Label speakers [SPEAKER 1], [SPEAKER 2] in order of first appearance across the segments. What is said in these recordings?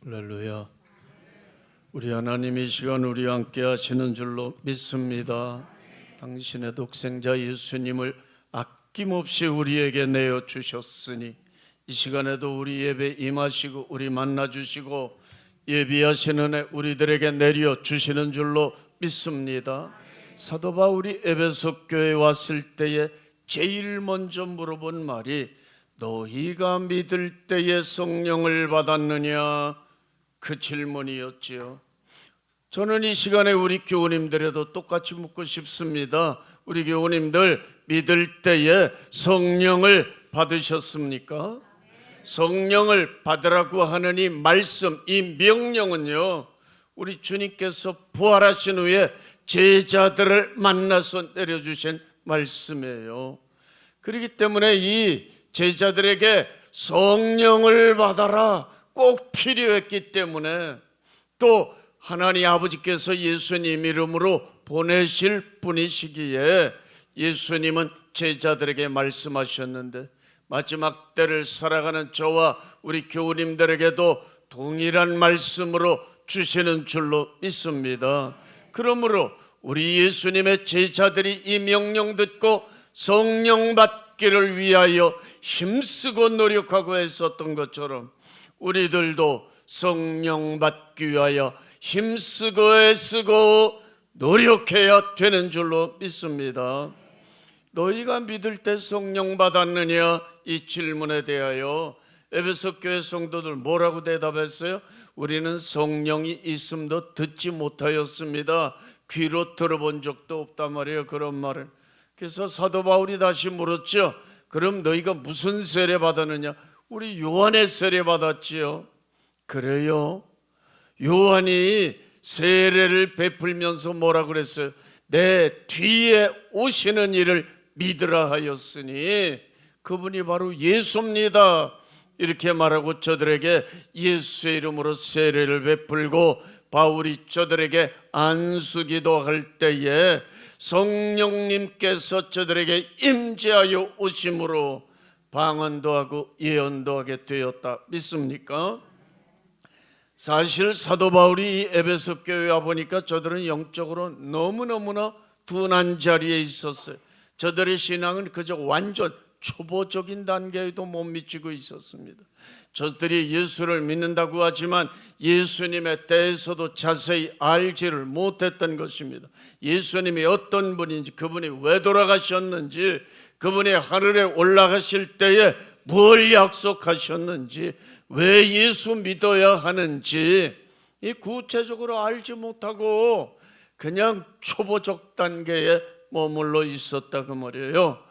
[SPEAKER 1] 할렐루야. 우리 하나님이 이 시간 우리와 함께 하시는 줄로 믿습니다. 당신의 독생자 예수님을 아낌없이 우리에게 내어주셨으니 이 시간에도 우리 예배 임하시고 우리 만나주시고 예비하신 은혜 우리들에게 내려주시는 줄로 믿습니다. 사도 바울이 에베소 교회에 왔을 때에 제일 먼저 물어본 말이 너희가 믿을 때에 성령을 받았느냐? 그 질문이었지요. 저는 이 시간에 우리 교우님들에도 똑같이 묻고 싶습니다. 우리 교우님들 믿을 때에 성령을 받으셨습니까? 성령을 받으라고 하는 이 말씀, 이 명령은요, 우리 주님께서 부활하신 후에 제자들을 만나서 내려주신 말씀이에요. 그렇기 때문에 이 제자들에게 성령을 받아라 꼭 필요했기 때문에 또 하나님 아버지께서 예수님 이름으로 보내실 분이시기에 예수님은 제자들에게 말씀하셨는데 마지막 때를 살아가는 저와 우리 교우님들에게도 동일한 말씀으로 주시는 줄로 믿습니다. 그러므로 우리 예수님의 제자들이 이 명령 듣고 성령 받기를 위하여 힘쓰고 노력하고 했었던 것처럼 우리들도 성령 받기 위하여 힘쓰고 애쓰고 노력해야 되는 줄로 믿습니다. 너희가 믿을 때 성령 받았느냐? 이 질문에 대하여 에베소 교회 성도들 뭐라고 대답했어요? 우리는 성령이 있음도 듣지 못하였습니다. 귀로 들어본 적도 없단 말이에요. 그런 말을. 그래서 사도 바울이 다시 물었죠. 그럼 너희가 무슨 세례 받았느냐? 우리 요한의 세례 받았지요. 그래요. 요한이 세례를 베풀면서 뭐라 그랬어요? 내 뒤에 오시는 이를 믿으라 하였으니 그분이 바로 예수입니다. 이렇게 말하고 저들에게 예수의 이름으로 세례를 베풀고 바울이 저들에게 안수기도 할 때에 성령님께서 저들에게 임재하여 오심으로 방언도 하고 예언도 하게 되었다. 믿습니까? 사실 사도 바울이 이 에베소 교회에 와보니까 저들은 영적으로 너무너무나 둔한 자리에 있었어요. 저들의 신앙은 그저 완전 초보적인 단계에도 못 미치고 있었습니다. 저들이 예수를 믿는다고 하지만 예수님에 대해서도 자세히 알지를 못했던 것입니다. 예수님이 어떤 분인지, 그분이 왜 돌아가셨는지, 그분이 하늘에 올라가실 때에 뭘 약속하셨는지, 왜 예수 믿어야 하는지 이 구체적으로 알지 못하고 그냥 초보적 단계에 머물러 있었다 그 말이에요.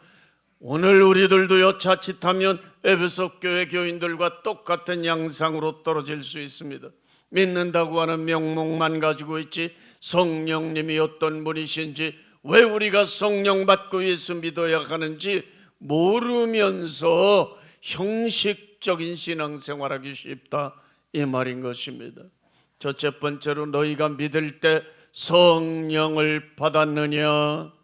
[SPEAKER 1] 오늘 우리들도요, 자칫하면 에베소 교회 교인들과 똑같은 양상으로 떨어질 수 있습니다. 믿는다고 하는 명목만 가지고 있지 성령님이 어떤 분이신지, 왜 우리가 성령 받고 예수 믿어야 하는지 모르면서 형식적인 신앙생활하기 쉽다, 이 말인 것입니다. 첫째 번째로 너희가 믿을 때 성령을 받았느냐?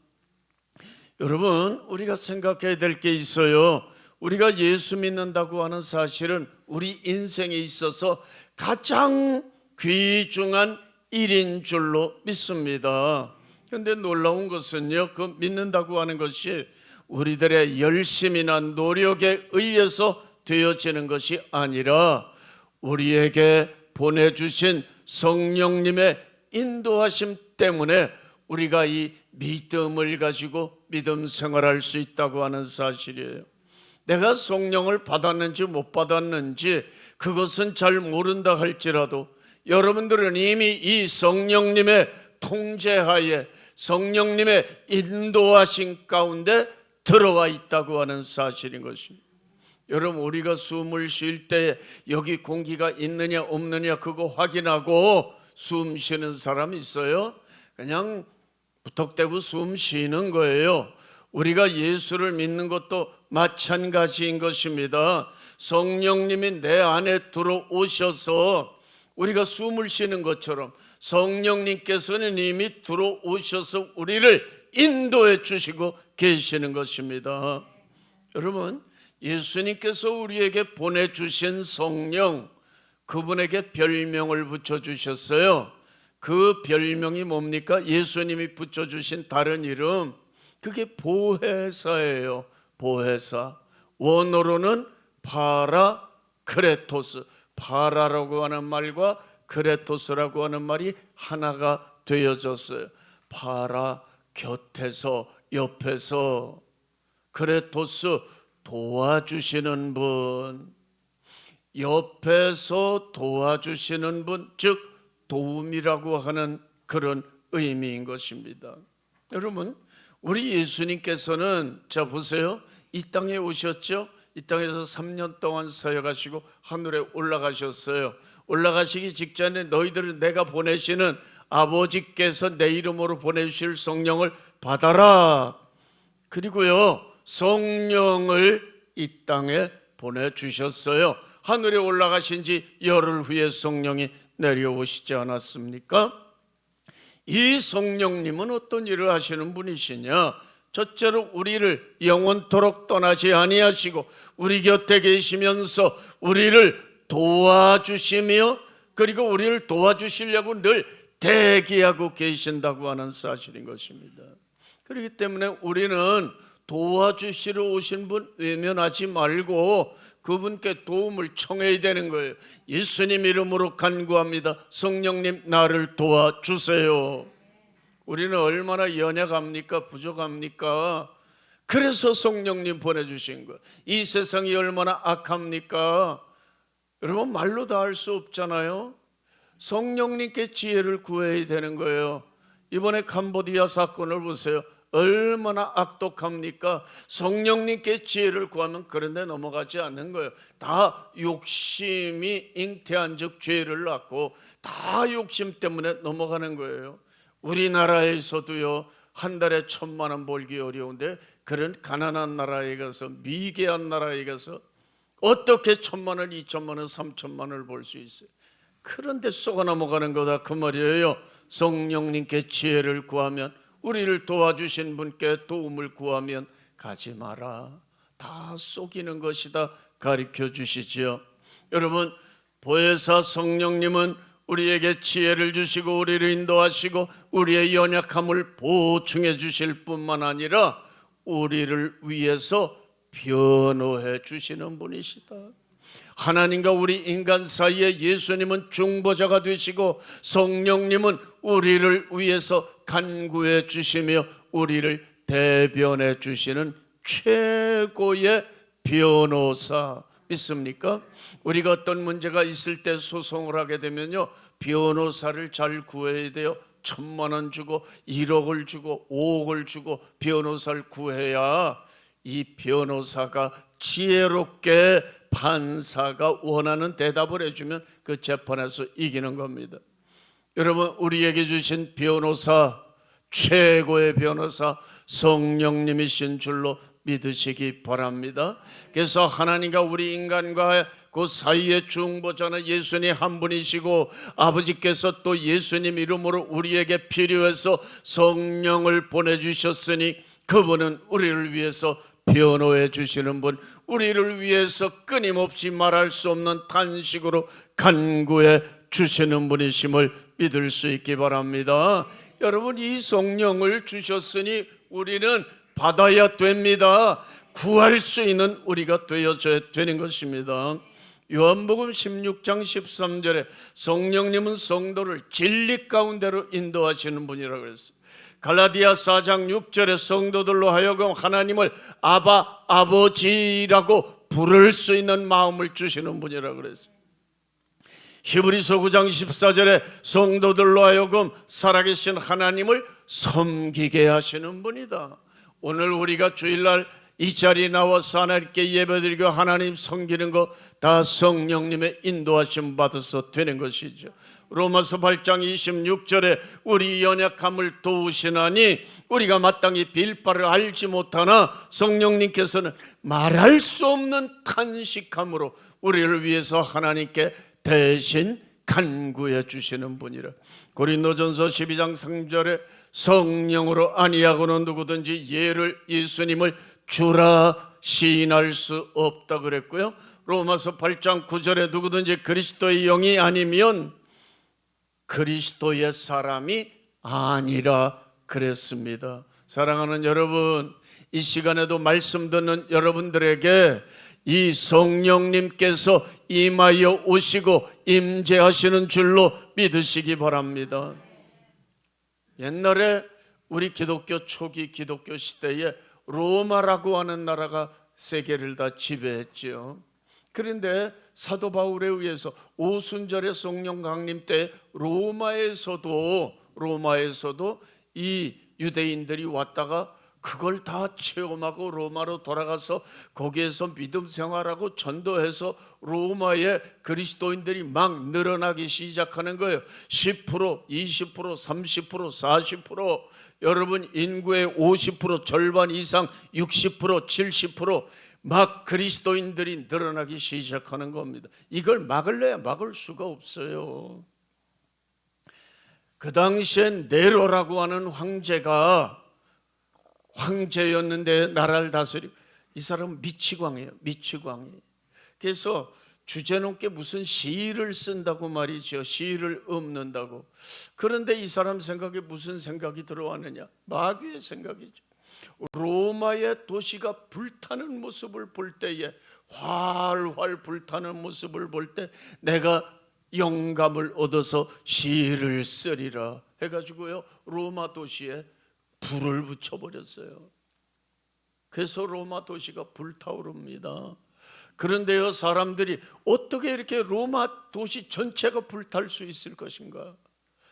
[SPEAKER 1] 여러분, 우리가 생각해야 될 게 있어요. 우리가 예수 믿는다고 하는 사실은 우리 인생에 있어서 가장 귀중한 일인 줄로 믿습니다. 그런데 놀라운 것은요, 그 믿는다고 하는 것이 우리들의 열심이나 노력에 의해서 되어지는 것이 아니라 우리에게 보내주신 성령님의 인도하심 때문에 우리가 이 믿음을 가지고 믿음 생활할 수 있다고 하는 사실이에요. 내가 성령을 받았는지 못 받았는지 그것은 잘 모른다 할지라도 여러분들은 이미 이 성령님의 통제하에 성령님의 인도하심 가운데 들어와 있다고 하는 사실인 것입니다. 여러분, 우리가 숨을 쉴 때 여기 공기가 있느냐 없느냐 그거 확인하고 숨 쉬는 사람 있어요? 그냥 부탁대고 숨 쉬는 거예요. 우리가 예수를 믿는 것도 마찬가지인 것입니다. 성령님이 내 안에 들어오셔서 우리가 숨을 쉬는 것처럼 성령님께서는 이미 들어오셔서 우리를 인도해 주시고 계시는 것입니다. 여러분, 예수님께서 우리에게 보내주신 성령, 그분에게 별명을 붙여주셨어요. 그 별명이 뭡니까? 예수님이 붙여주신 다른 이름, 그게 보혜사예요. 보혜사. 원어로는 파라크레토스, 파라라고 하는 말과 크레토스라고 하는 말이 하나가 되어졌어요. 파라, 곁에서, 옆에서. 크레토스, 도와주시는 분, 옆에서 도와주시는 분, 즉 도움이라고 하는 그런 의미인 것입니다. 여러분, 우리 예수님께서는 자 보세요, 이 땅에 오셨죠? 이 땅에서 3년 동안 사역하시고 하늘에 올라가셨어요. 올라가시기 직전에 너희들은 내가 보내시는 아버지께서 내 이름으로 보내주실 성령을 받아라. 그리고요, 성령을 이 땅에 보내주셨어요. 하늘에 올라가신 지 열흘 후에 성령이 내려오시지 않았습니까? 이 성령님은 어떤 일을 하시는 분이시냐? 첫째로 우리를 영원토록 떠나지 아니하시고 우리 곁에 계시면서 우리를 도와주시며, 그리고 우리를 도와주시려고 늘 대기하고 계신다고 하는 사실인 것입니다. 그렇기 때문에 우리는 도와주시러 오신 분 외면하지 말고 그분께 도움을 청해야 되는 거예요. 예수님 이름으로 간구합니다. 성령님, 나를 도와주세요. 우리는 얼마나 연약합니까? 부족합니까? 그래서 성령님 보내주신 거예요. 이 세상이 얼마나 악합니까? 여러분, 말로 다 할 수 없잖아요. 성령님께 지혜를 구해야 되는 거예요. 이번에 캄보디아 사건을 보세요. 얼마나 악독합니까? 성령님께 지혜를 구하면 그런데 넘어가지 않는 거예요. 다 욕심이 잉태한 즉 죄를 낳고 다 욕심 때문에 넘어가는 거예요. 우리나라에서도요, 한 달에 1,000만 원 벌기 어려운데 그런 가난한 나라에 가서, 미개한 나라에 가서 어떻게 1,000만 원, 2,000만 원, 3,000만 원을 벌 수 있어요? 그런데 쏘가 넘어가는 거다 그 말이에요. 성령님께 지혜를 구하면, 우리를 도와주신 분께 도움을 구하면 가지 마라. 다 속이는 것이다 가르쳐 주시지요. 여러분, 보혜사 성령님은 우리에게 지혜를 주시고 우리를 인도하시고 우리의 연약함을 보충해 주실 뿐만 아니라 우리를 위해서 변호해 주시는 분이시다. 하나님과 우리 인간 사이에 예수님은 중보자가 되시고 성령님은 우리를 위해서 간구해 주시며 우리를 대변해 주시는 최고의 변호사. 믿습니까? 우리가 어떤 문제가 있을 때 소송을 하게 되면요, 변호사를 잘 구해야 돼요. 1,000만 원 주고 1억을 주고 5억을 주고 변호사를 구해야 이 변호사가 지혜롭게 판사가 원하는 대답을 해주면 그 재판에서 이기는 겁니다. 여러분, 우리에게 주신 변호사, 최고의 변호사 성령님이신 줄로 믿으시기 바랍니다. 그래서 하나님과 우리 인간과 그 사이의 중보자는 예수님 한 분이시고 아버지께서 또 예수님 이름으로 우리에게 필요해서 성령을 보내주셨으니 그분은 우리를 위해서 변호해 주시는 분, 우리를 위해서 끊임없이 말할 수 없는 탄식으로 간구해 주시는 분이심을 믿을 수 있기 바랍니다. 여러분, 이 성령을 주셨으니 우리는 받아야 됩니다. 구할 수 있는 우리가 되어져야 되는 것입니다. 요한복음 16장 13절에 성령님은 성도를 진리 가운데로 인도하시는 분이라고 그랬어요. 갈라디아 4장 6절에 성도들로 하여금 하나님을 아바, 아버지라고 부를 수 있는 마음을 주시는 분이라고 그랬어요. 히브리서 9장 14절에 성도들로 하여금 살아계신 하나님을 섬기게 하시는 분이다. 오늘 우리가 주일날 이 자리에 나와서 하나님께 예배드리고 하나님 섬기는 거 다 성령님의 인도하심 받아서 되는 것이죠. 로마서 8장 26절에 우리 연약함을 도우시나니 우리가 마땅히 빌 바를 알지 못하나 성령님께서는 말할 수 없는 탄식함으로 우리를 위해서 하나님께 대신 간구해 주시는 분이라. 고린도전서 12장 3절에 성령으로 아니하고는 누구든지 예수님을 주라 시인할 수 없다 그랬고요. 로마서 8장 9절에 누구든지 그리스도의 영이 아니면 그리스도의 사람이 아니라 그랬습니다. 사랑하는 여러분, 이 시간에도 말씀 듣는 여러분들에게 이 성령님께서 임하여 오시고 임재하시는 줄로 믿으시기 바랍니다. 옛날에 우리 기독교 초기 기독교 시대에 로마라고 하는 나라가 세계를 다 지배했죠. 그런데 사도 바울에 의해서 오순절의 성령 강림 때 로마에서도 이 유대인들이 왔다가 그걸 다 체험하고 로마로 돌아가서 거기에서 믿음 생활하고 전도해서 로마에 그리스도인들이 막 늘어나기 시작하는 거예요. 10%, 20%, 30%, 40%, 여러분 인구의 50% 절반 이상 60%, 70% 막 그리스도인들이 늘어나기 시작하는 겁니다. 이걸 막을래야 막을 수가 없어요. 그 당시엔 네로라고 하는 황제였는데 나라를 다스리고, 이 사람은 미치광이에요. 그래서 주제넘게 무슨 시를 쓴다고 말이죠. 시를 읊는다고. 그런데 이 사람 생각에 무슨 생각이 들어왔느냐? 마귀의 생각이죠. 로마의 도시가 불타는 모습을 볼 때에, 활활 불타는 모습을 볼 때 내가 영감을 얻어서 시를 쓰리라 해가지고요, 로마 도시에 불을 붙여버렸어요. 그래서 로마 도시가 불타오릅니다. 그런데요, 사람들이 어떻게 이렇게 로마 도시 전체가 불탈 수 있을 것인가?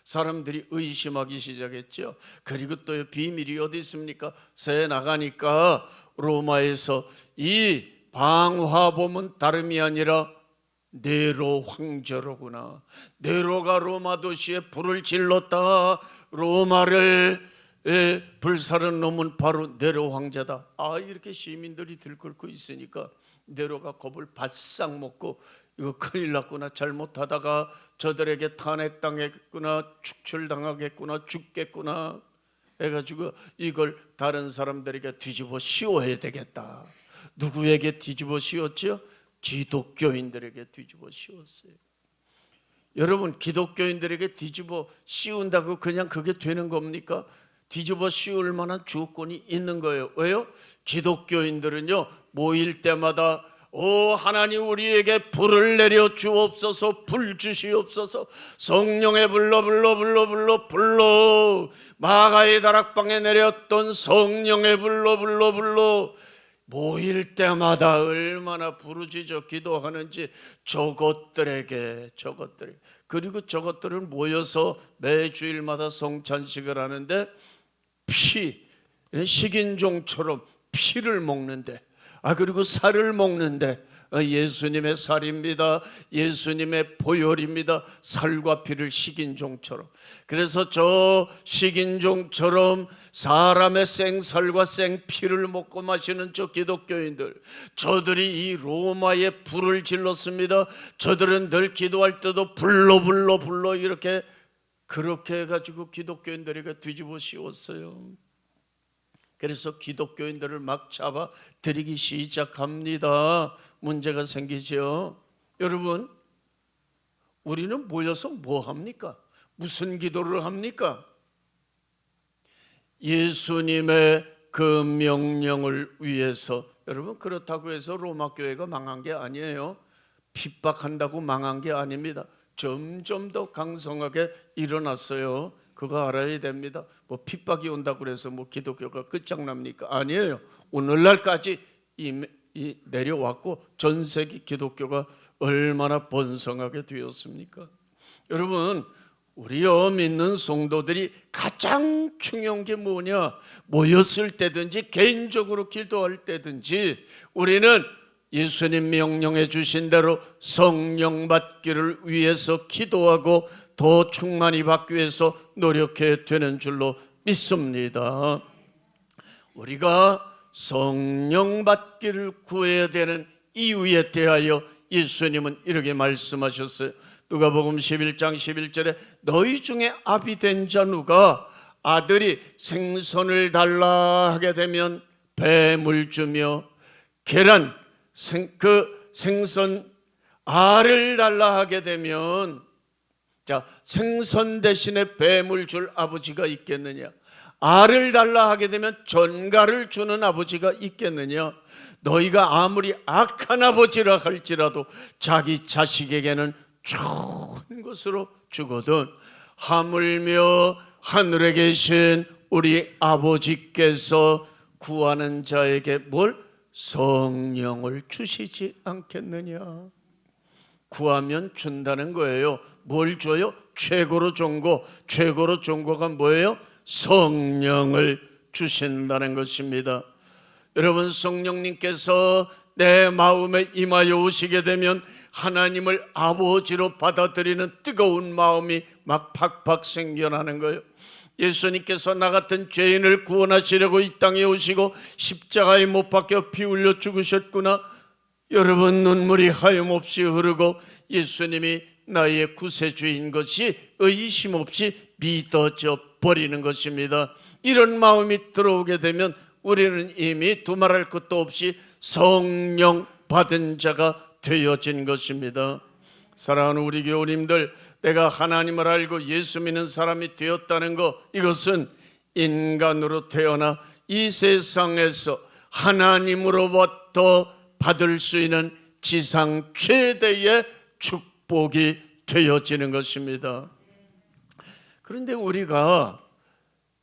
[SPEAKER 1] 사람들이 의심하기 시작했죠. 그리고 또 비밀이 어디 있습니까? 새 나가니까 로마에서 이 방화범은 다름이 아니라 네로 황제로구나. 네로가 로마 도시에 불을 질렀다. 로마를 불살은 놈은 바로 네로 황제다. 이렇게 시민들이 들끓고 있으니까 네로가 겁을 바싹 먹고 이거 큰일 났구나, 잘못하다가 저들에게 탄핵당했구나, 축출당하겠구나, 죽겠구나 해가지고 이걸 다른 사람들에게 뒤집어 씌워야 되겠다. 누구에게 뒤집어 씌웠죠? 기독교인들에게 뒤집어 씌웠어요. 여러분, 기독교인들에게 뒤집어 씌운다고 그냥 그게 되는 겁니까? 뒤집어 씌울 만한 조건이 있는 거예요. 왜요? 기독교인들은요, 모일 때마다 하나님 우리에게 불을 내려 주옵소서, 불 주시옵소서, 성령의 불러 마가의 다락방에 내렸던 성령의 불러 모일 때마다 얼마나 부르짖어 기도하는지 저것들에게. 그리고 저것들은 모여서 매주일마다 성찬식을 하는데 식인종처럼 피를 먹는데, 그리고 살을 먹는데, 예수님의 살입니다. 예수님의 보혈입니다. 살과 피를 식인종처럼. 그래서 저 식인종처럼 사람의 생살과 생피를 먹고 마시는 저 기독교인들, 저들이 이 로마에 불을 질렀습니다. 저들은 늘 기도할 때도 불러 이렇게 그렇게 해가지고 기독교인들에게 뒤집어 씌웠어요. 그래서 기독교인들을 막 잡아 들이기 시작합니다. 문제가 생기죠. 여러분, 우리는 모여서 뭐 합니까? 무슨 기도를 합니까? 예수님의 그 명령을 위해서. 여러분, 그렇다고 해서 로마 교회가 망한 게 아니에요. 핍박한다고 망한 게 아닙니다. 점점 더 강성하게 일어났어요. 그거 알아야 됩니다. 뭐 핍박이 온다고 해서 뭐 기독교가 끝장납니까? 아니에요. 오늘날까지 내려왔고 전 세계 기독교가 얼마나 번성하게 되었습니까? 여러분, 우리요 믿는 성도들이 가장 중요한 게 뭐냐? 모였을 때든지 개인적으로 기도할 때든지 우리는 예수님 명령해 주신 대로 성령 받기를 위해서 기도하고 더 충만히 받기 위해서 노력해야 되는 줄로 믿습니다. 우리가 성령 받기를 구해야 되는 이유에 대하여 예수님은 이렇게 말씀하셨어요. 누가복음 11장 11절에 너희 중에 아비 된 자 누가 아들이 생선을 달라 하게 되면 뱀을 주며 계란 생선 알을 달라 하게 되면, 자, 생선 대신에 뱀을 줄 아버지가 있겠느냐? 알을 달라 하게 되면 전갈을 주는 아버지가 있겠느냐? 너희가 아무리 악한 아버지라 할지라도 자기 자식에게는 좋은 것으로 주거든. 하물며 하늘에 계신 우리 아버지께서 구하는 자에게 뭘? 성령을 주시지 않겠느냐? 구하면 준다는 거예요. 뭘 줘요? 최고로 좋은 거. 최고로 좋은 거가 뭐예요? 성령을 주신다는 것입니다. 여러분, 성령님께서 내 마음에 임하여 오시게 되면 하나님을 아버지로 받아들이는 뜨거운 마음이 막 팍팍 생겨나는 거예요. 예수님께서 나 같은 죄인을 구원하시려고 이 땅에 오시고 십자가에 못 박혀 피 흘려 죽으셨구나. 여러분, 눈물이 하염없이 흐르고 예수님이 나의 구세주인 것이 의심 없이 믿어져 버리는 것입니다. 이런 마음이 들어오게 되면 우리는 이미 두말할 것도 없이 성령 받은 자가 되어진 것입니다. 사랑하는 우리 교우님들, 내가 하나님을 알고 예수 믿는 사람이 되었다는 것, 이것은 인간으로 태어나 이 세상에서 하나님으로부터 받을 수 있는 지상 최대의 축복이 되어지는 것입니다. 그런데 우리가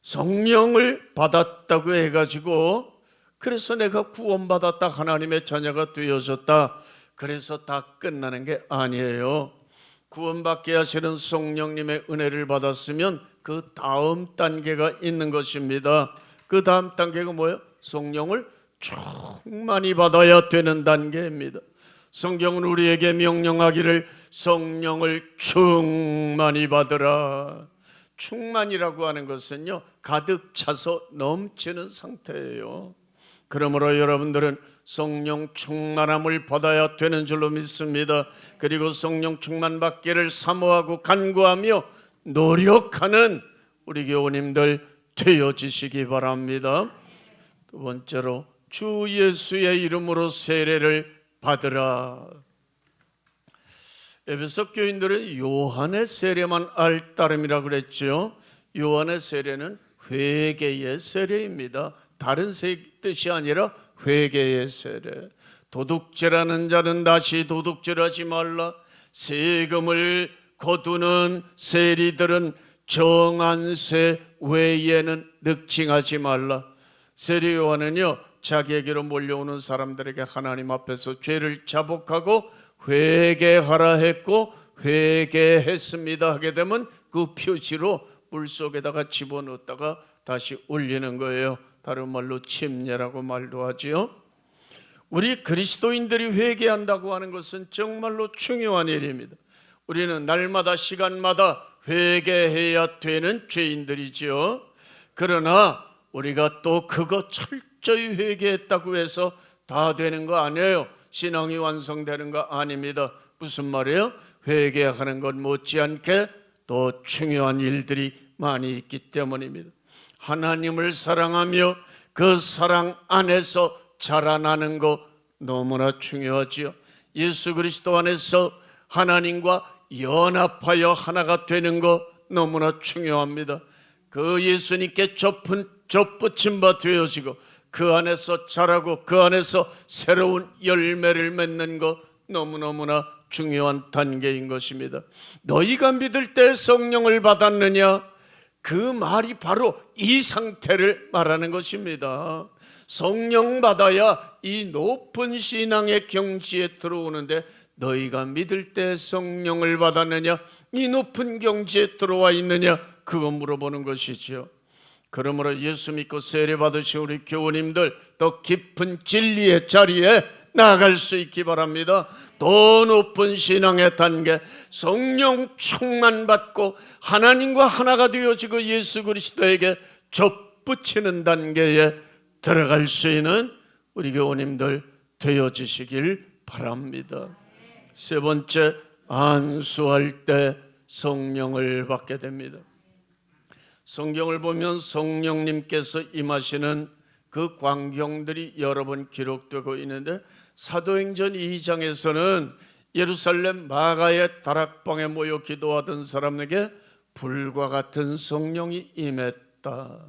[SPEAKER 1] 성령을 받았다고 해가지고 그래서 내가 구원받았다, 하나님의 자녀가 되어졌다, 그래서 다 끝나는 게 아니에요. 구원받게 하시는 성령님의 은혜를 받았으면 그 다음 단계가 있는 것입니다. 그 다음 단계가 뭐예요? 성령을 충만히 받아야 되는 단계입니다. 성경은 우리에게 명령하기를 성령을 충만히 받으라. 충만이라고 하는 것은요, 가득 차서 넘치는 상태예요. 그러므로 여러분들은 성령 충만함을 받아야 되는 줄로 믿습니다. 그리고 성령 충만 받기를 사모하고 간구하며 노력하는 우리 교우님들 되어지시기 바랍니다. 두 번째로, 주 예수의 이름으로 세례를 받으라. 에베소 교인들은 요한의 세례만 알 따름이라고 그랬죠. 요한의 세례는 회개의 세례입니다. 다른 뜻이 아니라 회개의 세례. 도둑질하는 자는 다시 도둑질하지 말라. 세금을 거두는 세리들은 정한 세 외에는 늑칭하지 말라. 세례 요한은요, 자기에게로 몰려오는 사람들에게 하나님 앞에서 죄를 자복하고 회개하라 했고, 회개했습니다 하게 되면 그 표시로 물속에다가 집어넣었다가 다시 올리는 거예요. 다른 말로 침례라고 말도 하지요. 우리 그리스도인들이 회개한다고 하는 것은 정말로 중요한 일입니다. 우리는 날마다 시간마다 회개해야 되는 죄인들이지요. 그러나 우리가 또 그거 철저히 회개했다고 해서 다 되는 거 아니에요. 신앙이 완성되는 거 아닙니다. 무슨 말이에요? 회개하는 것 못지않게 또 중요한 일들이 많이 있기 때문입니다. 하나님을 사랑하며 그 사랑 안에서 자라나는 거 너무나 중요하지요. 예수 그리스도 안에서 하나님과 연합하여 하나가 되는 거 너무나 중요합니다. 그 예수님께 접붙임 바 되어지고 그 안에서 자라고 그 안에서 새로운 열매를 맺는 거 너무너무나 중요한 단계인 것입니다. 너희가 믿을 때 성령을 받았느냐? 그 말이 바로 이 상태를 말하는 것입니다. 성령 받아야 이 높은 신앙의 경지에 들어오는데, 너희가 믿을 때 성령을 받았느냐? 이 높은 경지에 들어와 있느냐? 그거 물어보는 것이죠. 그러므로 예수 믿고 세례 받으신 우리 교우님들 더 깊은 진리의 자리에 나아갈 수 있기 바랍니다. 더 높은 신앙의 단계, 성령 충만 받고 하나님과 하나가 되어지고 예수 그리스도에게 접붙이는 단계에 들어갈 수 있는 우리 교우님들 되어지시길 바랍니다. 세 번째, 안수할 때 성령을 받게 됩니다. 성경을 보면 성령님께서 임하시는 그 광경들이 여러 번 기록되고 있는데, 사도행전 2장에서는 예루살렘 마가의 다락방에 모여 기도하던 사람에게 불과 같은 성령이 임했다.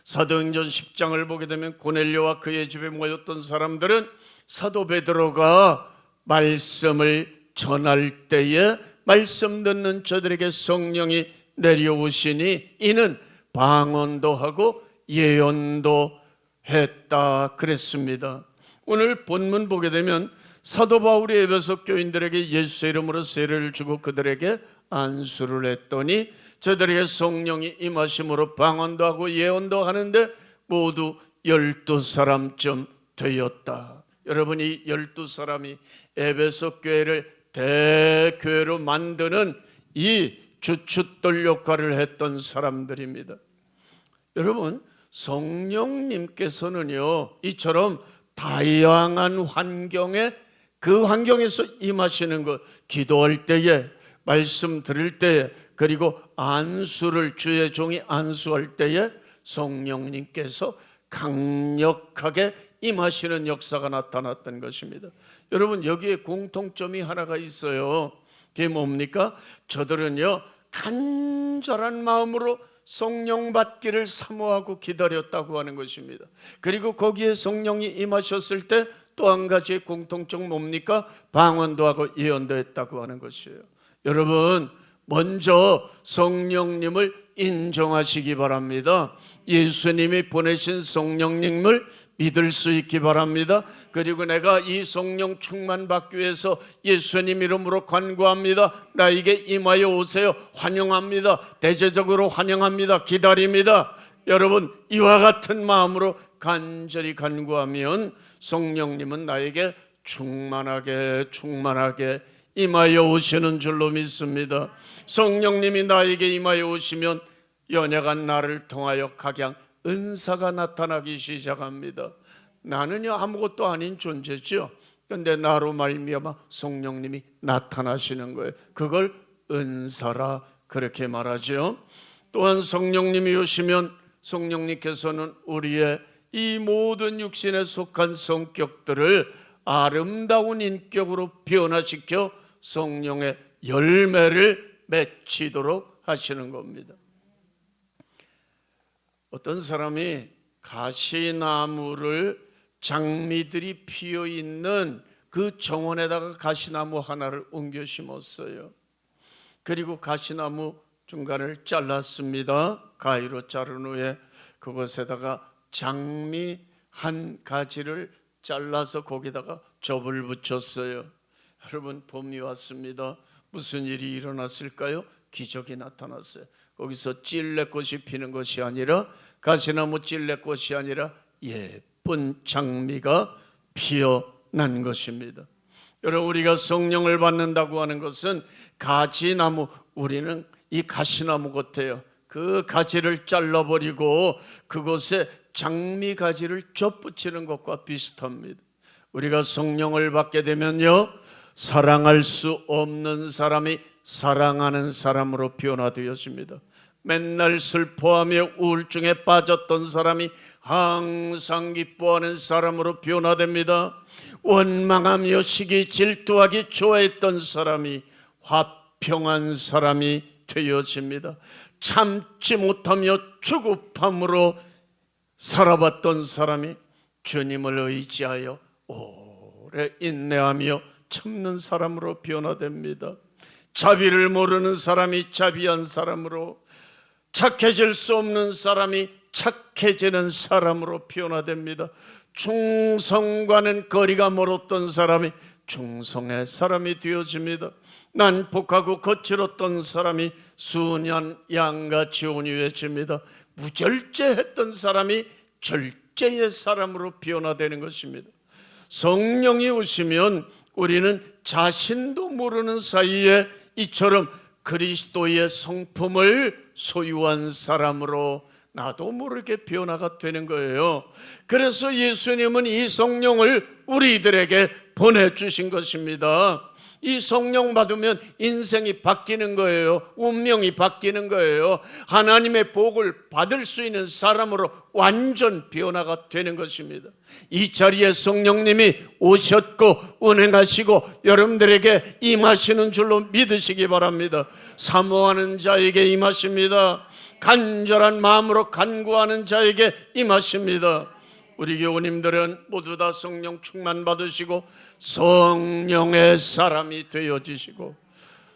[SPEAKER 1] 사도행전 10장을 보게 되면 고넬료와 그의 집에 모였던 사람들은 사도 베드로가 말씀을 전할 때에 말씀 듣는 저들에게 성령이 내려오시니 이는 방언도 하고 예언도 했다 그랬습니다. 오늘 본문 보게 되면 사도 바울이 에베소 교인들에게 예수의 이름으로 세례를 주고 그들에게 안수를 했더니 저들에게 성령이 임하심으로 방언도 하고 예언도 하는데 모두 12사람쯤 되었다. 여러분, 이 12사람이 에베소 교회를 대교회로 만드는 이 주춧돌 역할을 했던 사람들입니다. 여러분, 성령님께서는요 이처럼 다양한 환경에, 그 환경에서 임하시는 것, 기도할 때에, 말씀 들을 때에, 그리고 안수를, 주의 종이 안수할 때에 성령님께서 강력하게 임하시는 역사가 나타났던 것입니다. 여러분, 여기에 공통점이 하나가 있어요. 그게 뭡니까? 저들은요 간절한 마음으로 성령 받기를 사모하고 기다렸다고 하는 것입니다. 그리고 거기에 성령이 임하셨을 때 또 한 가지의 공통점 뭡니까? 방언도 하고 예언도 했다고 하는 것이에요. 여러분, 먼저 성령님을 인정하시기 바랍니다. 예수님이 보내신 성령님을 믿을 수 있기 바랍니다. 그리고 내가 이 성령 충만 받기 위해서 예수님 이름으로 간구합니다. 나에게 임하여 오세요. 환영합니다. 대제적으로 환영합니다. 기다립니다. 여러분, 이와 같은 마음으로 간절히 간구하면 성령님은 나에게 충만하게 임하여 오시는 줄로 믿습니다. 성령님이 나에게 임하여 오시면 연약한 나를 통하여 각양 은사가 나타나기 시작합니다. 나는요 아무것도 아닌 존재죠. 그런데 나로 말미암아 성령님이 나타나시는 거예요. 그걸 은사라 그렇게 말하죠. 또한 성령님이 오시면 성령님께서는 우리의 이 모든 육신에 속한 성격들을 아름다운 인격으로 변화시켜 성령의 열매를 맺히도록 하시는 겁니다. 어떤 사람이 가시나무를 장미들이 피어 있는 그 정원에다가 가시나무 하나를 옮겨 심었어요. 그리고 가시나무 중간을 잘랐습니다. 가위로 자른 후에 그곳에다가 장미 한 가지를 잘라서 거기다가 접을 붙였어요. 여러분, 봄이 왔습니다. 무슨 일이 일어났을까요? 기적이 나타났어요. 거기서 찔레꽃이 피는 것이 아니라, 가시나무 찔레꽃이 아니라 예쁜 장미가 피어난 것입니다. 여러분, 우리가 성령을 받는다고 하는 것은 가지나무, 우리는 이 가시나무 같아요. 그 가지를 잘라버리고 그곳에 장미 가지를 접붙이는 것과 비슷합니다. 우리가 성령을 받게 되면요 사랑할 수 없는 사람이 사랑하는 사람으로 변화되어집니다. 맨날 슬퍼하며 우울증에 빠졌던 사람이 항상 기뻐하는 사람으로 변화됩니다. 원망하며 시기 질투하기 좋아했던 사람이 화평한 사람이 되어집니다. 참지 못하며 조급함으로 살아봤던 사람이 주님을 의지하여 오래 인내하며 참는 사람으로 변화됩니다. 자비를 모르는 사람이 자비한 사람으로, 착해질 수 없는 사람이 착해지는 사람으로 변화됩니다. 충성과는 거리가 멀었던 사람이 충성의 사람이 되어집니다. 난폭하고 거칠었던 사람이 순한 양같이 온유해집니다. 무절제했던 사람이 절제의 사람으로 변화되는 것입니다. 성령이 오시면 우리는 자신도 모르는 사이에 이처럼 그리스도의 성품을 소유한 사람으로 나도 모르게 변화가 되는 거예요. 그래서 예수님은 이 성령을 우리들에게 보내주신 것입니다. 이 성령 받으면 인생이 바뀌는 거예요. 운명이 바뀌는 거예요. 하나님의 복을 받을 수 있는 사람으로 완전 변화가 되는 것입니다. 이 자리에 성령님이 오셨고 운행하시고 여러분들에게 임하시는 줄로 믿으시기 바랍니다. 사모하는 자에게 임하십니다. 간절한 마음으로 간구하는 자에게 임하십니다. 우리 교우님들은 모두 다 성령 충만 받으시고 성령의 사람이 되어지시고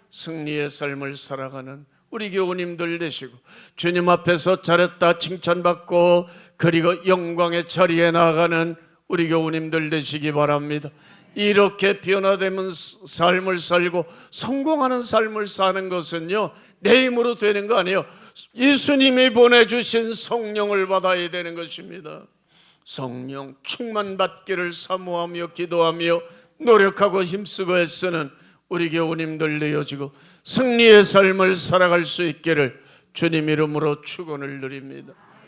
[SPEAKER 1] 승리의 삶을 살아가는 우리 교우님들 되시고 주님 앞에서 잘했다 칭찬받고 그리고 영광의 자리에 나아가는 우리 교우님들 되시기 바랍니다. 이렇게 변화되는 삶을 살고 성공하는 삶을 사는 것은요, 내 힘으로 되는 거 아니에요. 예수님이 보내주신 성령을 받아야 되는 것입니다. 성령 충만 받기를 사모하며 기도하며 노력하고 힘쓰고 애쓰는 우리 교우님들 되어지고 승리의 삶을 살아갈 수 있기를 주님 이름으로 축원을 드립니다.